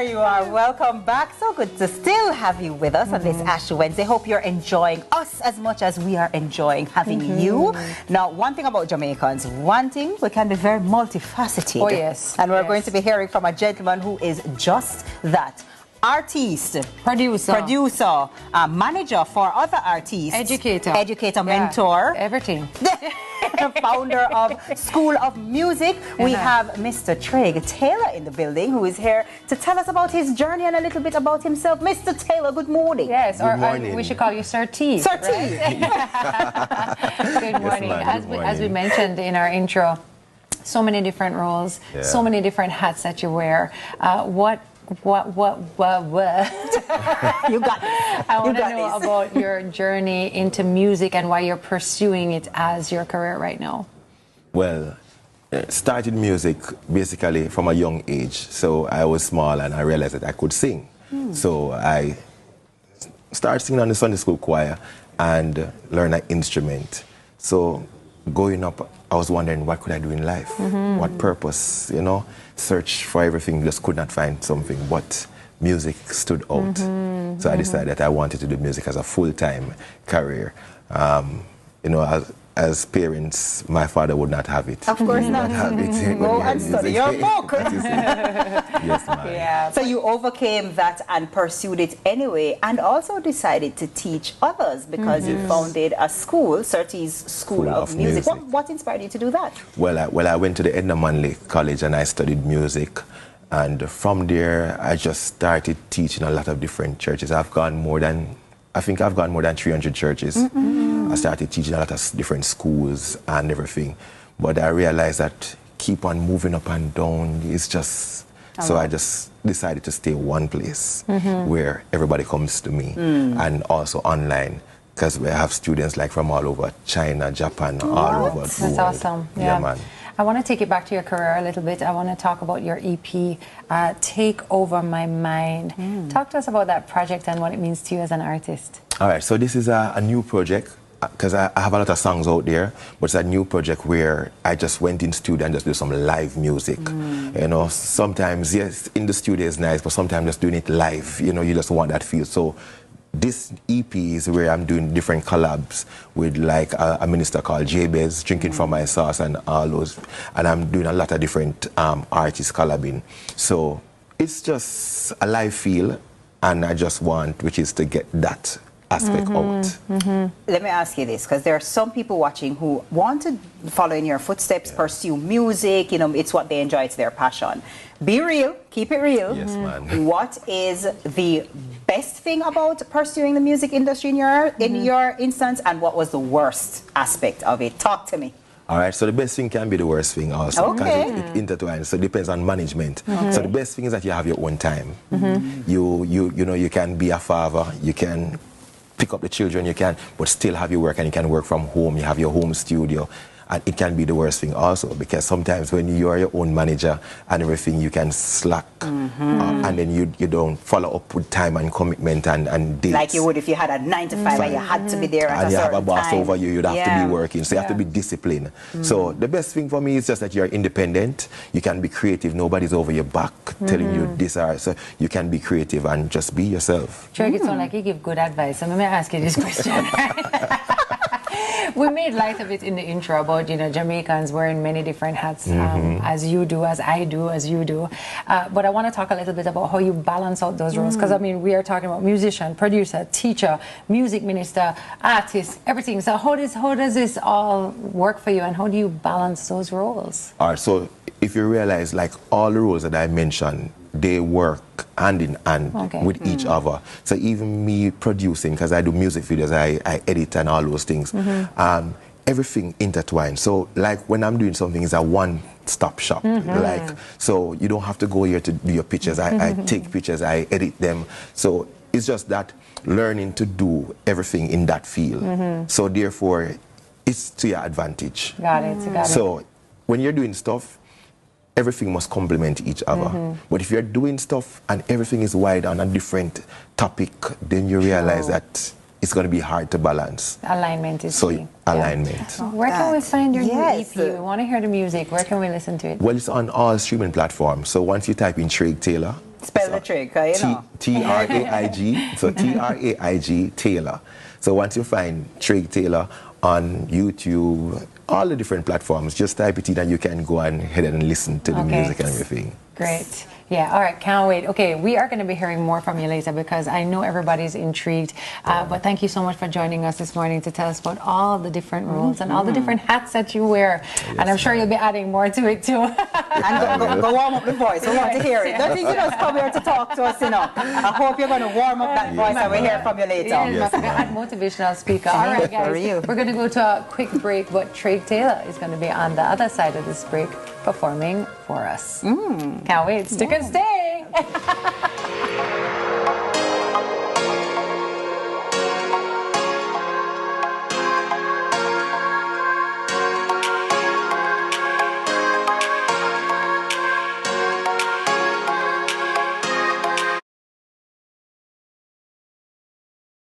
you are. Welcome back. So good to still have you with us on this Ash Wednesday. Hope you're enjoying us as much as we are enjoying having you. Now, one thing about Jamaicans, we can be very multifaceted. Oh, yes. And we're going to be hearing from a gentleman who is just that. Artiste, producer, manager for other artists, educator, mentor, everything. Founder of School of Music. We have Mr. Traig Taylor in the building, who is here to tell us about his journey and a little bit about himself. Mr. Taylor, good morning. Yes, good morning. We should call you Sir T. Sir T. Right? Good morning. Yes, as we mentioned in our intro, so many different roles, so many different hats that you wear. What? You got this. I want to know about your journey into music and why you're pursuing it as your career right now. Well, started music basically from a young age. So I was small and I realized that I could sing. So I started singing on the Sunday school choir and learned an instrument. So growing up, I was wondering what could I do in life? What purpose, you know? Search for everything, just could not find something, but music stood out. So I decided that I wanted to do music as a full-time career. You know, as parents, my father would not have it. Of course not. Have it. Go and study your book. Yes, ma'am. Yeah. So you overcame that and pursued it anyway, and also decided to teach others because you founded a school, Sir T's School of Music. What inspired you to do that? Well, I went to the Edna Manley College and I studied music. And from there, I just started teaching a lot of different churches. I think I've gone more than 300 churches. I started teaching a lot of different schools and everything. But I realized that keep on moving up and down is just... So I just decided to stay one place where everybody comes to me, and also online, because we have students like from all over China, Japan, all over the world. That's awesome. Yeah, man. I want to take it back to your career a little bit. I want to talk about your EP, Take Over My Mind. Talk to us about that project and what it means to you as an artist. All right, so this is a new project, because I have a lot of songs out there, but it's a new project where I just went in studio and just do some live music. You know, sometimes, yes, in the studio is nice, but sometimes just doing it live, you know, you just want that feel. So this EP is where I'm doing different collabs with like a minister called Jabez, Drinking From My Sauce and all those. And I'm doing a lot of different artists collabing. So it's just a live feel, and I just want, which is to get that aspect out. Let me ask you this, because there are some people watching who want to follow in your footsteps, pursue music, you know, it's what they enjoy, it's their passion. Be real, keep it real. Yes, man. What is the best thing about pursuing the music industry in your instance, and what was the worst aspect of it? Talk to me. All right, so the best thing can be the worst thing also, because it intertwines, so it depends on management. So the best thing is that you have your own time. You know, you can be a father, you can pick up the children, you can, but still have your work, and you can work from home, you have your home studio. And it can be the worst thing also, because sometimes when you are your own manager and everything, you can slack, and then you don't follow up with time and commitment and dates. Like you would if you had a 9 to 5 and you had to be there at a certain time. And you have a boss over you, you'd have to be working, so you have to be disciplined. So the best thing for me is just that you're independent, you can be creative, nobody's over your back telling you this or so you can be creative and just be yourself. Traig, it sounds like you give good advice, so let me ask you this question. We made light of it in the intro about, you know, Jamaicans wearing many different hats, as you do, as I do, as you do. But I want to talk a little bit about how you balance out those roles, because I mean, we are talking about musician, producer, teacher, music minister, artist, everything. So how does this all work for you, and how do you balance those roles? All right, so if you realize, like all the roles that I mentioned, they work hand in hand with each other. So even me producing, because I do music videos, I edit and all those things, everything intertwined. So like when I'm doing something, it's a one-stop shop. Like, so you don't have to go here to do your pictures. I take pictures, I edit them. So it's just that learning to do everything in that field. So therefore, it's to your advantage. Got it. So when you're doing stuff, everything must complement each other. But if you're doing stuff and everything is wide on a different topic, then you realize that it's going to be hard to balance. Alignment is key. Alignment. Where can we find your new EP? We want to hear the music. Where can we listen to it? Well, it's on all streaming platforms. So once you type in Traig Taylor, Spell the Traig, you know. Traig, so Traig Taylor. So once you find Traig Taylor on YouTube, all the different platforms, just type it in and you can go and head and listen to the music and everything. Great. Yeah, all right, can't wait. Okay, we are going to be hearing more from you later because I know everybody's intrigued. But thank you so much for joining us this morning to tell us about all the different roles and all the different hats that you wear. Yes, and I'm sure you'll be adding more to it too. And go warm up the voice. We want to hear it. Don't think you just come here to talk to us, you know. I hope you're going to warm up that voice and we'll hear from you later. Yes, motivational speaker. All right, guys, we're going to go to a quick break, but Traig Taylor is going to be on the other side of this break performing for us. Can't wait. Stick and stay.